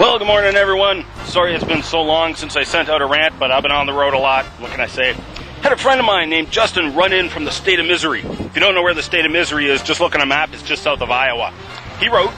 Well, good morning, everyone. Sorry it's been so long since I sent out a rant, but I've been on the road a lot. What can I say? Had a friend of mine named Justin run in from the state of Missouri. If you don't know where the state of Missouri is, just look on a map. It's just south of Iowa. He wrote,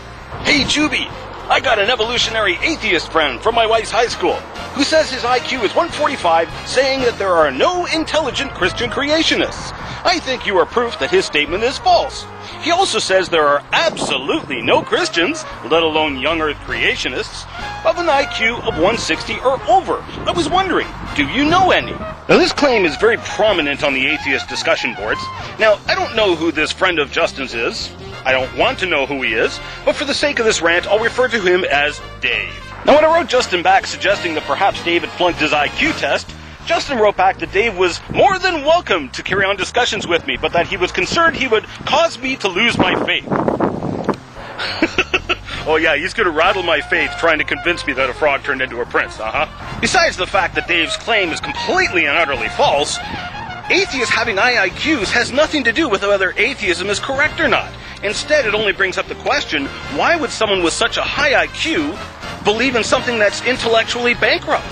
"Hey, Juby, I got an evolutionary atheist friend from my wife's high school who says his IQ is 145, saying that there are no intelligent Christian creationists. I think you are proof that his statement is false. He also says there are absolutely no Christians, let alone young earth creationists, of an IQ of 160 or over. I was wondering, do you know any?" Now, this claim is very prominent on the atheist discussion boards. Now, I don't know who this friend of Justin's is. I don't want to know who he is, but for the sake of this rant, I'll refer to him as Dave. Now, when I wrote Justin back suggesting that perhaps Dave had flunked his IQ test, Justin wrote back that Dave was more than welcome to carry on discussions with me, but that he was concerned he would cause me to lose my faith. Oh yeah, he's going to rattle my faith trying to convince me that a frog turned into a prince, Besides the fact that Dave's claim is completely and utterly false, atheists having high IQs has nothing to do with whether atheism is correct or not. Instead, it only brings up the question, why would someone with such a high IQ believe in something that's intellectually bankrupt?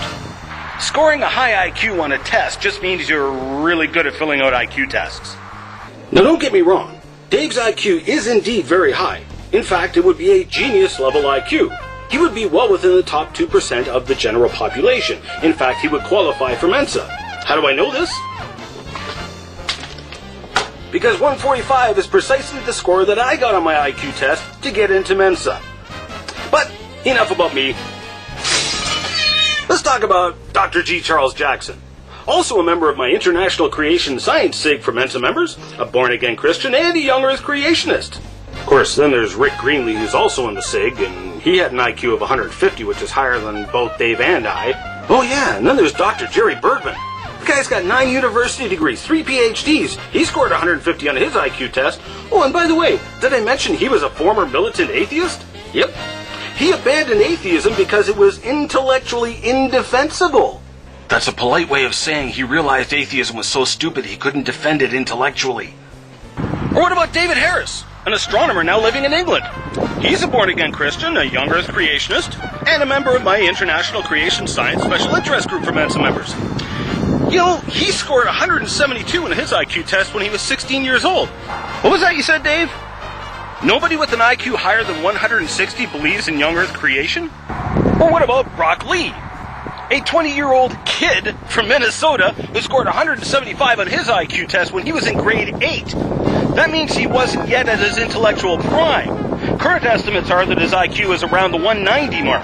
Scoring a high IQ on a test just means you're really good at filling out IQ tests. Now, don't get me wrong. Dave's IQ is indeed very high. In fact, it would be a genius-level IQ. He would be well within the top 2% of the general population. In fact, he would qualify for Mensa. How do I know this? Because 145 is precisely the score that I got on my IQ test to get into Mensa. But enough about me. Let's talk about Dr. G. Charles Jackson. Also a member of my International Creation Science SIG for Mensa members, a born-again Christian, and a young earth creationist. Of course, then there's Rick Greenlee, who's also in the SIG, and he had an IQ of 150, which is higher than both Dave and I. Oh yeah, and then there's Dr. Jerry Bergman. The guy's got 9 university degrees, 3 PhDs. He scored 150 on his IQ test. Oh, and by the way, did I mention he was a former militant atheist? Yep. He abandoned atheism because it was intellectually indefensible. That's a polite way of saying he realized atheism was so stupid he couldn't defend it intellectually. Or what about David Harris, an astronomer now living in England? He's a born-again Christian, a young earth creationist, and a member of my International Creation Science Special Interest Group for Mensa members. You know, he scored 172 in his IQ test when he was 16 years old. What was that you said, Dave? Nobody with an IQ higher than 160 believes in young earth creation? Or what about Brock Lee, a 20-year-old kid from Minnesota who scored 175 on his IQ test when he was in grade 8? That means he wasn't yet at his intellectual prime. Current estimates are that his IQ is around the 190 mark.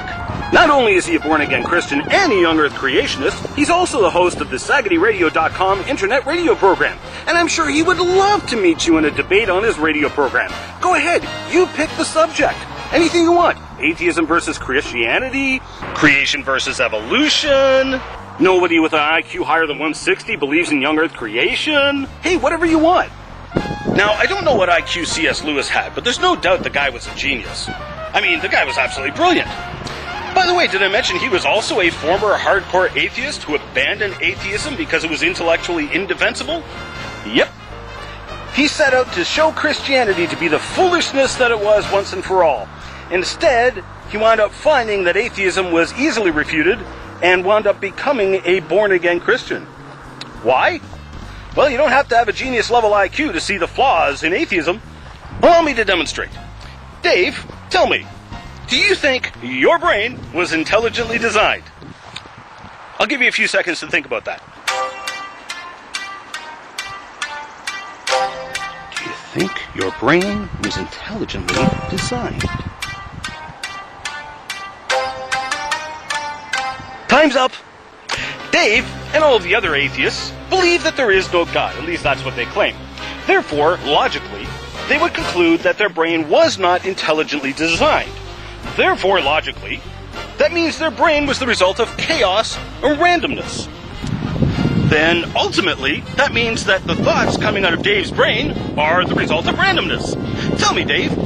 Not only is he a born-again Christian and a young earth creationist, he's also the host of the SaggetyRadio.com internet radio program. And I'm sure he would love to meet you in a debate on his radio program. Go ahead, you pick the subject. Anything you want. Atheism versus Christianity, creation versus evolution, nobody with an IQ higher than 160 believes in young earth creation. Hey, whatever you want. Now, I don't know what IQ C.S. Lewis had, but there's no doubt the guy was a genius. I mean, the guy was absolutely brilliant. By the way, did I mention he was also a former hardcore atheist who abandoned atheism because it was intellectually indefensible? Yep. He set out to show Christianity to be the foolishness that it was once and for all. Instead, he wound up finding that atheism was easily refuted and wound up becoming a born-again Christian. Why? Well, you don't have to have a genius-level IQ to see the flaws in atheism. Allow me to demonstrate. Dave, tell me, do you think your brain was intelligently designed? I'll give you a few seconds to think about that. Do you think your brain was intelligently designed? Time's up. Dave and all of the other atheists believe that there is no God. At least that's what they claim. Therefore, logically, they would conclude that their brain was not intelligently designed. Therefore, logically, that means their brain was the result of chaos or randomness. Then, ultimately, that means that the thoughts coming out of Dave's brain are the result of randomness. Tell me, Dave,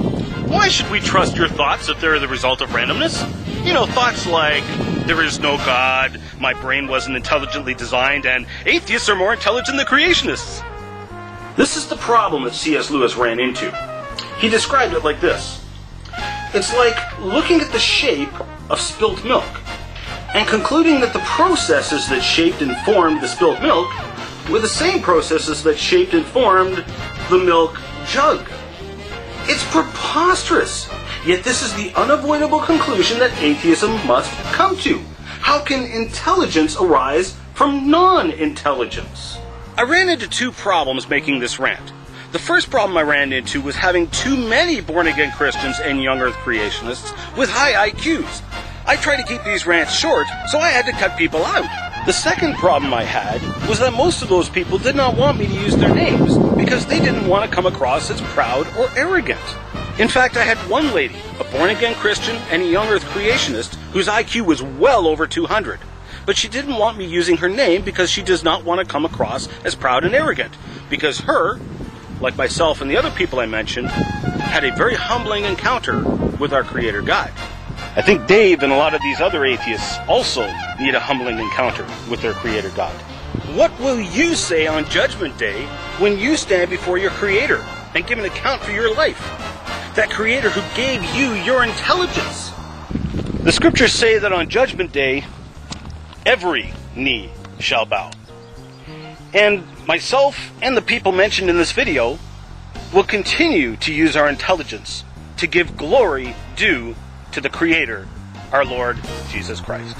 why should we trust your thoughts if they're the result of randomness? You know, thoughts like, there is no God, my brain wasn't intelligently designed, and atheists are more intelligent than creationists. This is the problem that C.S. Lewis ran into. He described it like this. It's like looking at the shape of spilt milk and concluding that the processes that shaped and formed the spilt milk were the same processes that shaped and formed the milk jug. It's preposterous. Yet this is the unavoidable conclusion that atheism must come to. How can intelligence arise from non-intelligence? I ran into two problems making this rant. The first problem I ran into was having too many born-again Christians and young earth creationists with high IQs. I tried to keep these rants short, so I had to cut people out. The second problem I had was that most of those people did not want me to use their names because they didn't want to come across as proud or arrogant. In fact, I had one lady, a born-again Christian and a young earth creationist, whose IQ was well over 200. But she didn't want me using her name because she does not want to come across as proud and arrogant. Because her, like myself and the other people I mentioned, had a very humbling encounter with our Creator God. I think Dave and a lot of these other atheists also need a humbling encounter with their Creator God. What will you say on Judgment Day when you stand before your Creator and give an account for your life? That Creator who gave you your intelligence. The scriptures say that on Judgment Day, every knee shall bow. And myself and the people mentioned in this video will continue to use our intelligence to give glory due to the Creator, our Lord Jesus Christ.